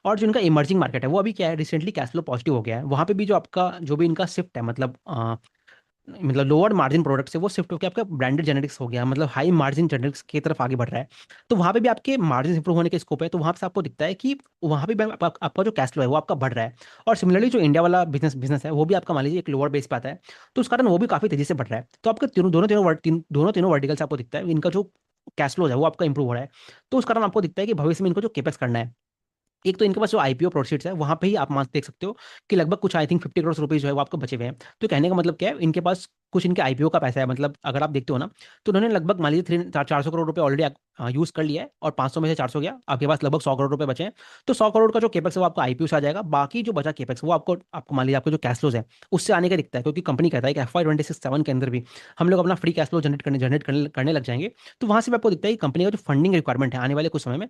और जो इनका इमर्जिंग मार्केट है वो अभी क्या है, रिसेंटली कैश फ्लो पॉजिटिव हो गया है। वहाँ पे भी जो आपका जो भी इनका शिफ्ट है, मतलब लोअर मार्जिन प्रोडक्ट से वो शिफ्ट होकर आपका ब्रांडेड जेनेरिक्स हो गया, मतलब हाई मार्जिन जेनेरिक्स की तरफ आगे बढ़ रहा है। तो वहाँ पे भी आपके मार्जिन इंप्रूव होने के स्कोप है। तो वहाँ पे आपको दिखता है कि वहाँ पे भी आपका जो कैश फ्लो है वो आपका बढ़ रहा है। और सिमिलरली जो इंडिया वाला बिजनेस है वो भी आपका मान लीजिए एक लोअर बेस पे आता है, तो उस कारण वो भी काफी तेजी से बढ़ रहा है। तो आपके दोनों तीनों वर्टिकल से आपको दिखता है इनका जो कैश फ्लो है वो आपका इंप्रूव हो रहा है। तो उस कारण आपको दिखता है कि भविष्य में इनको जो केपेक्स करना है, एक तो इनके पास जो आईपीओ प्रोसीड्स है वहां पे ही आप मान देख सकते हो कि लगभग कुछ आई थिंक 50 करोड़ रुपीज जो है वो आपको बचे हुए हैं। तो कहने का मतलब क्या है, इनके पास कुछ इनके आईपीओ का पैसा है। मतलब अगर आप देखते हो ना, तो उन्होंने लगभग मान लीजिए 400 करोड़ रुपए ऑलरेडी यूज कर लिया है, और 500 में से 400 गया, आपके पास लगभग 100 करोड़ रुपए बचे हैं। तो 100 करोड़ का जो केपेक्स है वो आपको आईपीओ से आ जाएगा। बाकी जो बचा केपेक्स वो आपको आपको मान लीजिए आपके जो कैश फ्लोज है उससे आने का दिखता है, क्योंकि कंपनी कहता है कि FY 2026-7 के अंदर भी हम लोग अपना फ्री कैश फ्लो जनरेट करने लग जाएंगे। तो वहां से भी आपको दिखता है कि कंपनी का जो फंडिंग रिक्वायरमेंट है आने वाले कुछ समय में